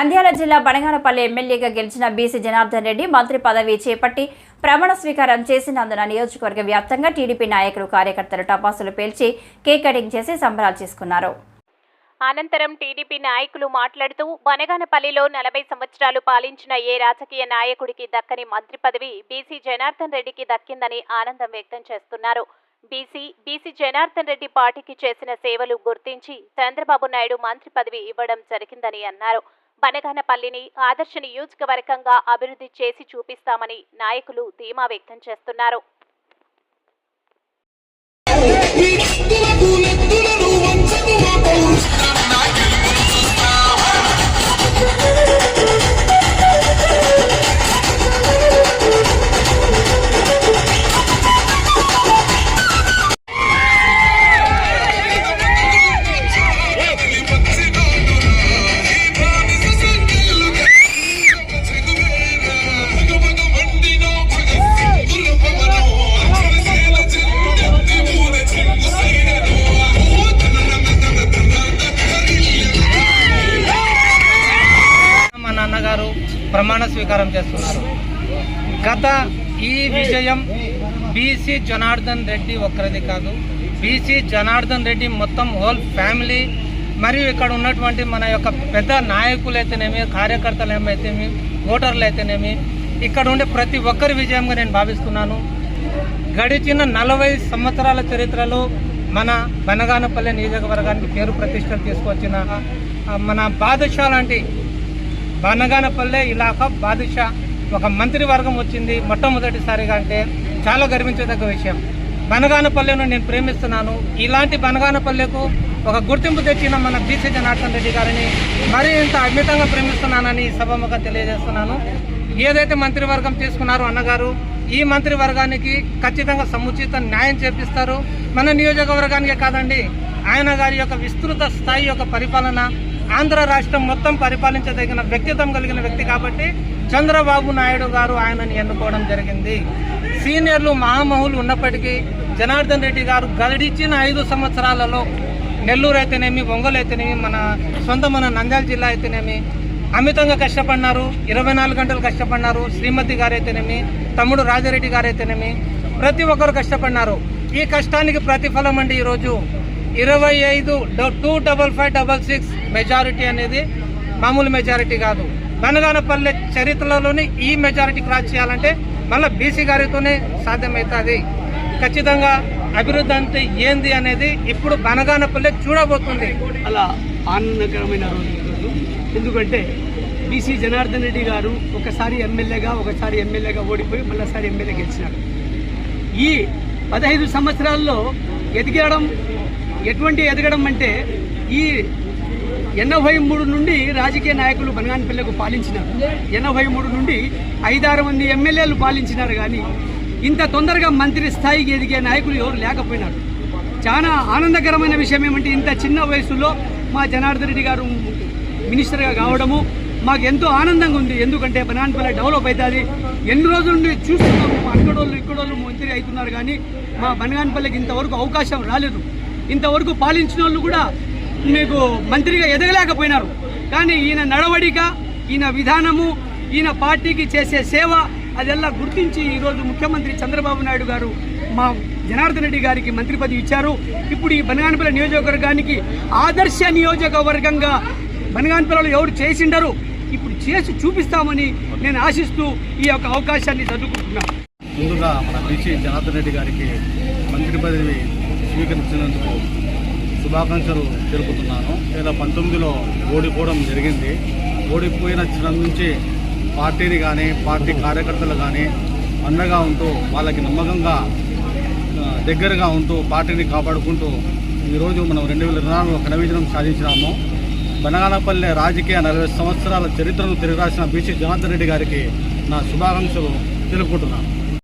నంద్యాల జిల్లా బనగానపల్లి ఎమ్మెల్యేగా గెలిచిన బీసీ జనార్దన్ రెడ్డి మంత్రి పదవి చేపట్టి ప్రమాణ స్వీకారం చేసినందున నియోజకవర్గ వ్యాప్తంగా టీడీపీ నాయకులు కార్యకర్తలు టపాసులు పేల్చి కేక్ కటింగ్ చేసి సంబరాలు చేసుకున్నారు. అనంతరం టీడీపీ నాయకులు మాట్లాడుతూ బనగానపల్లిలో 40 సంవత్సరాలు పాలించిన ఏ రాజకీయ నాయకుడికి దక్కని మంత్రి పదవి బీసీ జనార్దన్ రెడ్డికి దక్కిందని ఆనందం వ్యక్తం చేస్తున్నారు. బీసీ జనార్దన్ రెడ్డి పార్టీకి చేసిన సేవలు గుర్తించి చంద్రబాబు నాయుడు మంత్రి పదవి ఇవ్వడం జరిగిందని అన్నారు. బనగానపల్లిని ఆదర్శ నియోజకవర్గంగా అభివృద్ధి చేసి చూపిస్తామని నాయకులు ధీమా వ్యక్తం చేస్తున్నారు. ప్రమాణ స్వీకారం చేస్తున్నారు. గత ఈ విజయం బీసీ జనార్దన్ రెడ్డి ఒక్కరిది కాదు, బీసీ జనార్దన్ రెడ్డి మొత్తం హోల్ ఫ్యామిలీ మరియు ఇక్కడ ఉన్నటువంటి మన యొక్క పెద్ద నాయకులు అయితేనేమి, కార్యకర్తలు ఏమైతేమి, ఓటర్లు అయితేనేమి, ఇక్కడ ఉండే ప్రతి ఒక్కరి విజయంగా నేను భావిస్తున్నాను. గడిచిన 40 సంవత్సరాల చరిత్రలో మన బనగానపల్లి నియోజకవర్గానికి పేరు ప్రతిష్టలు తీసుకొచ్చిన మన బాదుషా లాంటి బనగానపల్లె ఇలాకా బాదుషా ఒక మంత్రివర్గం వచ్చింది మొట్టమొదటిసారిగా అంటే చాలా గర్వించదగ్గ విషయం. బనగానపల్లెను నేను ప్రేమిస్తున్నాను. ఇలాంటి బనగానపల్లెకు ఒక గుర్తింపు తెచ్చిన మన బీసీ జనార్దన్ రెడ్డి గారిని మరీ ఇంత అమితంగా ప్రేమిస్తున్నానని సభముగా తెలియజేస్తున్నాను. ఏదైతే మంత్రివర్గం తీసుకున్నారో అన్నగారు, ఈ మంత్రివర్గానికి ఖచ్చితంగా సముచిత న్యాయం చేపిస్తారు. మన నియోజకవర్గానికే కాదండి, ఆయన గారి యొక్క విస్తృత స్థాయి యొక్క పరిపాలన, ఆంధ్ర రాష్ట్రం మొత్తం పరిపాలించదగిన వ్యక్తిత్వం కలిగిన వ్యక్తి కాబట్టి చంద్రబాబు నాయుడు గారు ఆయనని ఎన్నుకోవడం జరిగింది. సీనియర్లు మహామహులు ఉన్నప్పటికీ జనార్దన్ రెడ్డి గారు గడిచిన 5 సంవత్సరాలలో నెల్లూరు అయితేనేమి, ఒంగోలు అయితేనేమి, మన నంద్యాల జిల్లా అయితేనేమి అమితంగా కష్టపడినారు. 24 గంటలు కష్టపడినారు. శ్రీమతి గారు అయితేనేమి, తమ్ముడు రాజారెడ్డి గారు అయితేనేమి, ప్రతి ఒక్కరు కష్టపడినారు. ఈ కష్టానికి ప్రతిఫలం అండి ఈరోజు 25 25566 మెజారిటీ అనేది మామూలు మెజారిటీ కాదు. బనగానపల్లె చరిత్రలోని ఈ మెజారిటీ క్రాస్ చేయాలంటే మళ్ళీ బీసీ గారితోనే సాధ్యమవుతుంది. ఖచ్చితంగా అభివృద్ధి అంటే ఏంది అనేది ఇప్పుడు బనగానపల్లె చూడబోతుంది. అలా ఆనందకరమైన రోజు. ఎందుకంటే బీసీ జనార్దన్ రెడ్డి గారు ఒకసారి ఎమ్మెల్యేగా ఓడిపోయి మళ్ళీసారి ఎమ్మెల్యే గెలిచినారు. ఈ 15 సంవత్సరాల్లో ఎదగడం అంటే ఈ 83 నుండి రాజకీయ నాయకులు బనగానపల్లెకు పాలించినారు. 83 నుండి 5-6 మంది ఎమ్మెల్యేలు పాలించినారు. కానీ ఇంత తొందరగా మంత్రి స్థాయికి ఎదిగే నాయకులు ఎవరు లేకపోయినారు. చాలా ఆనందకరమైన విషయం ఏమంటే ఇంత చిన్న వయసులో మా జనార్దన్ రెడ్డి గారు మినిస్టర్గా కావడము మాకు ఎంతో ఆనందంగా ఉంది. ఎందుకంటే బనగానపల్లె డెవలప్ అవుతుంది. ఎన్ని రోజుల నుండి చూస్తున్నాము, అక్కడోళ్ళు ఇక్కడోళ్ళు మంత్రి అవుతున్నారు. కానీ మా బనగానపల్లెకి ఇంతవరకు అవకాశం రాలేదు. ఇంతవరకు పాలించిన వాళ్ళు కూడా మీకు మంత్రిగా ఎదగలేకపోయినారు. కానీ ఈయన నడవడిక, ఈయన విధానము, ఈయన పార్టీకి చేసే సేవ అదెల్లా గుర్తించి ఈరోజు ముఖ్యమంత్రి చంద్రబాబు నాయుడు గారు మా జనార్దన్ రెడ్డి గారికి మంత్రి పదవి ఇచ్చారు. ఇప్పుడు ఈ బనగానపల్లె నియోజకవర్గానికి ఆదర్శ నియోజకవర్గంగా బనగానపల్లెలో ఎవరు చేసిండరు ఇప్పుడు చేసి చూపిస్తామని నేను ఆశిస్తూ ఈ యొక్క అవకాశాన్ని చదువుకుంటున్నాను. ముందుగా మన బీసీ జనార్దన్ రెడ్డి గారికి మంత్రి పదవి స్వీకరించినందుకు శుభాకాంక్షలు తెలుపుతున్నాను. 2019లో ఓడిపోవడం జరిగింది. ఓడిపోయిన క్షణం నుంచి పార్టీని కానీ, పార్టీ కార్యకర్తలు కానీ అండగా ఉంటూ, వాళ్ళకి నమ్మకంగా దగ్గరగా ఉంటూ పార్టీని కాపాడుకుంటూ ఈరోజు మనం 2024లో ఘన విజయం సాధించినాము. బనగానపల్లె రాజకీయ 40 సంవత్సరాల చరిత్రను తిరగరాసిన బీసీ జనార్దన్ రెడ్డి గారికి నా శుభాకాంక్షలు తెలుపుకుంటున్నాను.